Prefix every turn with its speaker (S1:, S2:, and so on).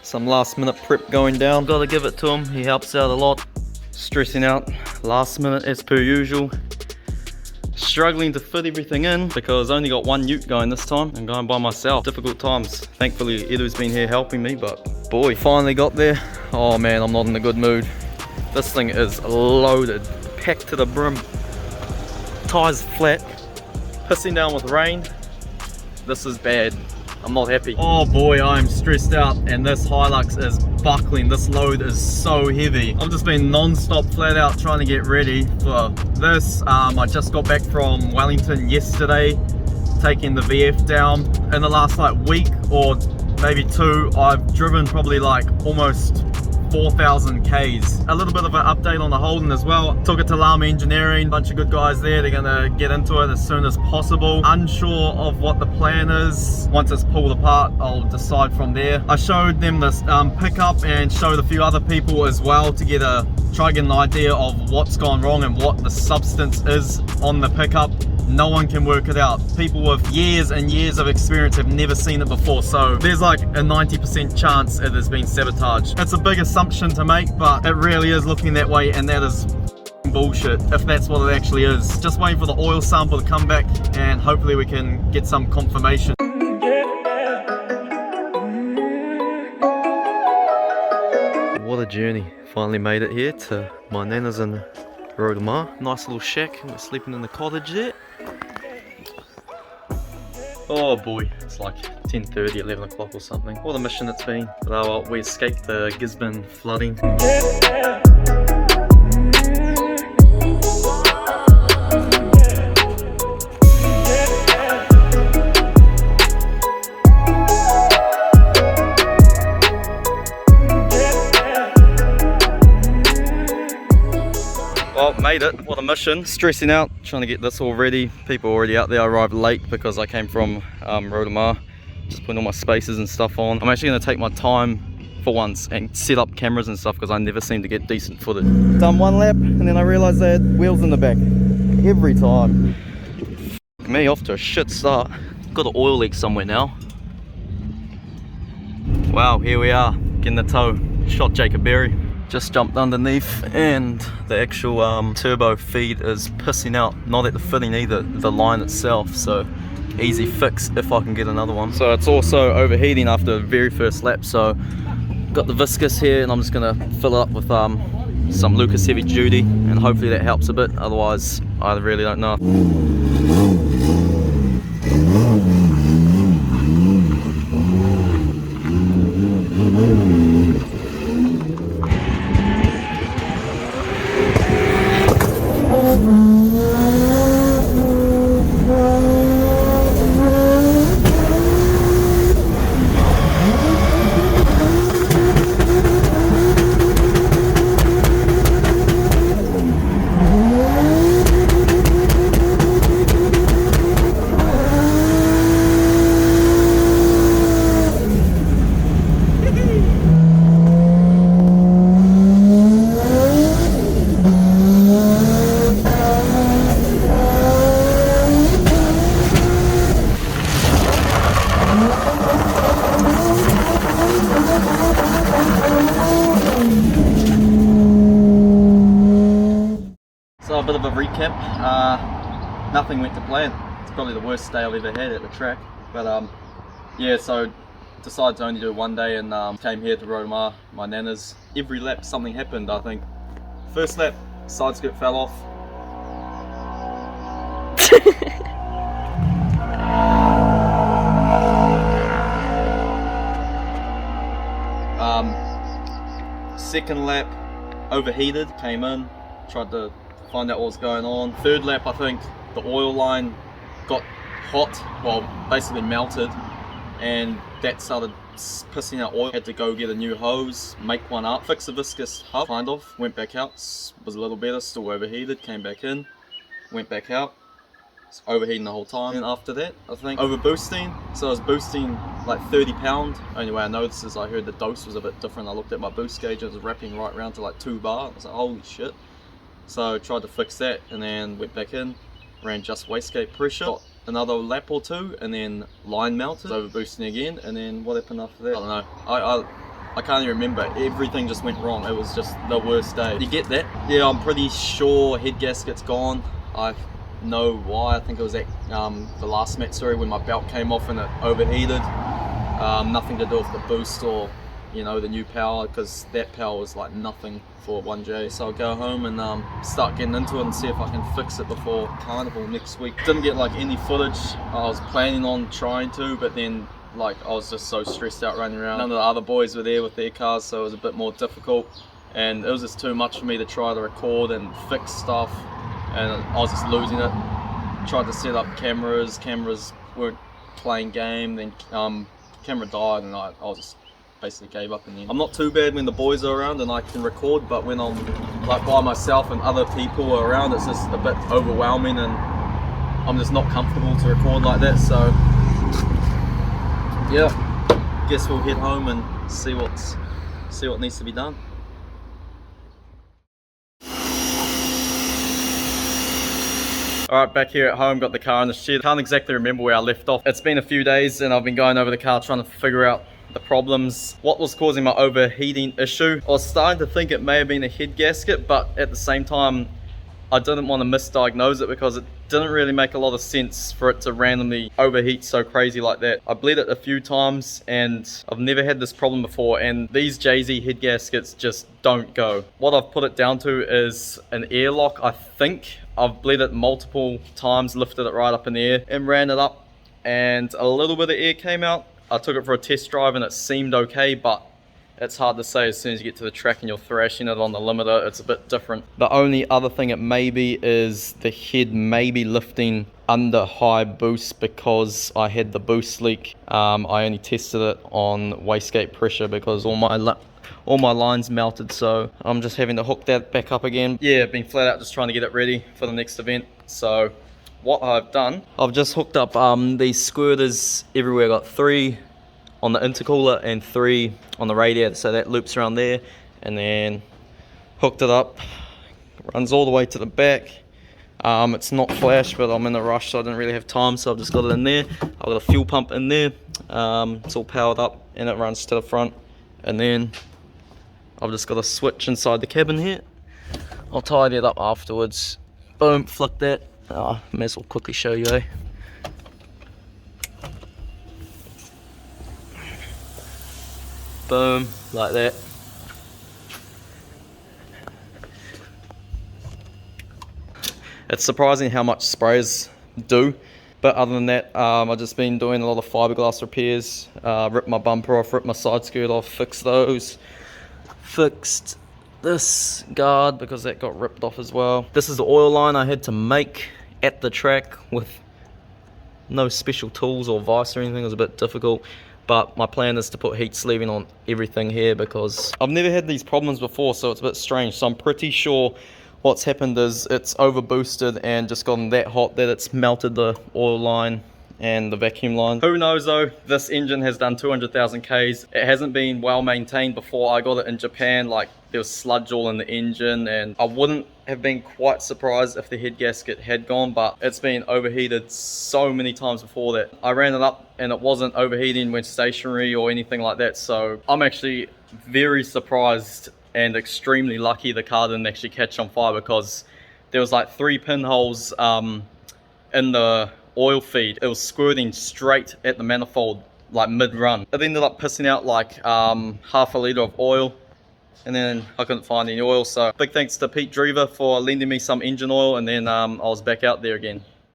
S1: Some last minute prep going down. Gotta give it to him, he helps out a lot. Stressing out last minute as per usual. Struggling to fit everything in because I only got one ute going this time and going by myself. Difficult times. Thankfully Edu's been here helping me, but boy, finally got there. Oh man, I'm not in a good mood. This thing is loaded, packed to the brim. Tyres flat, pissing down with rain. This is bad. I'm not happy. Oh boy, I'm stressed out and this Hilux is buckling. This load is so heavy. I've just been non-stop flat out trying to get ready for this. I just got back from Wellington yesterday, taking the VF down. In the last like week or maybe two, I've driven probably like almost 4,000 Ks. A little bit of an update on the Holden as well. Took it to Lama Engineering, bunch of good guys there. They're gonna get into it as soon as possible. Unsure of what the plan is. Once it's pulled apart, I'll decide from there. I showed them this pickup and showed a few other people as well to try to get an idea of what's gone wrong and what the substance is on the pickup. No one can work it out. People with years and years of experience have never seen it before, so there's like a 90% chance it has been sabotaged. It's a big assumption to make, but it really is looking that way, and that is bullshit if that's what it actually is. Just waiting for the oil sample to come back and hopefully we can get some confirmation. What a journey. Finally made it here to my nana's in Rotomar. Nice little shack. We're sleeping in the cottage there. Oh boy, it's like 10:30, 11 o'clock or something. What a mission it's been. But oh well, we escaped the Gisborne flooding. Well, made it. What a mission. Stressing out, trying to get this all ready. People already out there. I arrived late because I came from Rotomar. Just putting all my spacers and stuff on. I'm actually going to take my time for once and set up cameras and stuff because I never seem to get decent footage. Done one lap and then I realised they had wheels in the back. Every time. Me off to a shit start. Got an oil leak somewhere now. Wow, here we are. Getting the tow. Shot Jacob Berry. Just jumped underneath and the actual turbo feed is pissing out. Not at the fitting either, the line itself, so easy fix if I can get another one. So it's also overheating after the very first lap, so got the viscous here and I'm just gonna fill it up with some Lucas heavy duty and hopefully that helps a bit, otherwise I really don't know. So a bit of a recap, nothing went to plan. It's probably the worst day I've ever had at the track, but yeah, so decided to only do one day and came here to Rotomar, my nana's. Every lap something happened, I think. First lap, side skirt fell off. Second lap, overheated, came in, tried to find out what was going on. Third lap, I think the oil line got hot, well basically melted, and that started pissing out oil. Had to go get a new hose, make one up, fix the viscous hub, kind of, went back out, was a little better, still overheated, came back in, went back out, it's overheating the whole time. And after that, I think over boosting, so I was boosting like 30 pound. Only way I noticed is I heard the dose was a bit different. I looked at my boost gauge, it was wrapping right around to like 2 bar. I was like, holy shit. So I tried to fix that and then went back in, ran just wastegate pressure, got another lap or two and then line melted, over boosting again, and then what happened after that? I don't know. I can't even remember. Everything just went wrong. It was just the worst day. You get that? Yeah, I'm pretty sure head gasket's gone. I know why. I think it was at the last Matsuri when my belt came off and it overheated. Nothing to do with the boost or, you know, the new power, because that power was like nothing for 1J. So I'll go home and start getting into it and see if I can fix it before Carnival next week. Didn't get like any footage. I was planning on trying to, but then like I was just so stressed out running around. None of the other boys were there with their cars, so it was a bit more difficult, and it was just too much for me to try to record and fix stuff, and I was just losing it. Tried to set up cameras weren't playing game, then camera died, and I was just basically gave up in the end. I'm not too bad when the boys are around and I can record, but when I'm like by myself and other people are around, it's just a bit overwhelming and I'm just not comfortable to record like that. So yeah, guess we'll head home and see what needs to be done. Alright, back here at home, got the car in the shed. Can't exactly remember where I left off. It's been a few days and I've been going over the car trying to figure out the problems, what was causing my overheating issue. I was starting to think it may have been a head gasket, but at the same time I didn't want to misdiagnose it because it didn't really make a lot of sense for it to randomly overheat so crazy like that. I bled it a few times and I've never had this problem before, and these JZ head gaskets just don't go. What I've put it down to is an airlock, I think. I've bled it multiple times, lifted it right up in the air and ran it up, and a little bit of air came out. I took it for a test drive and it seemed okay, but it's hard to say. As soon as you get to the track and you're thrashing it on the limiter, it's a bit different. The only other thing it may be is the head may be lifting under high boost because I had the boost leak. I only tested it on wastegate pressure because all my lines melted, so I'm just having to hook that back up again. Yeah, I've been flat out just trying to get it ready for the next event. So what I've done, I've just hooked up these squirters everywhere. Got 3 on the intercooler and 3 on the radiator, so that loops around there, and then hooked it up, runs all the way to the back. It's not flash, but I'm in a rush, so I didn't really have time, so I've just got it in there. I've got a fuel pump in there. It's all powered up and it runs to the front, and then I've just got a switch inside the cabin here. I'll tidy it up afterwards. Boom, flick that. May as well quickly show you, eh? Boom, like that. It's surprising how much sprays do, but other than that, I've just been doing a lot of fiberglass repairs. Ripped my bumper off, ripped my side skirt off, fixed those. Fixed this guard because that got ripped off as well. This is the oil line I had to make at the track with no special tools or vise or anything. It was a bit difficult, but my plan is to put heat sleeving on everything here because I've never had these problems before, so it's a bit strange. So I'm pretty sure what's happened is it's over boosted and just gotten that hot that it's melted the oil line and the vacuum line. Who knows though, this engine has done 200,000 Ks. It hasn't been well maintained before. I got it in Japan, like there was sludge all in the engine, and I wouldn't have been quite surprised if the head gasket had gone, but it's been overheated so many times before that. I ran it up and it wasn't overheating when stationary or anything like that, so I'm actually very surprised and extremely lucky the car didn't actually catch on fire, because there was like 3 pinholes in the oil feed. It was squirting straight at the manifold like mid-run. It ended up pissing out like half a litre of oil, and then I couldn't find any oil. So big thanks to Pete Drever for lending me some engine oil, and then I was back out there again.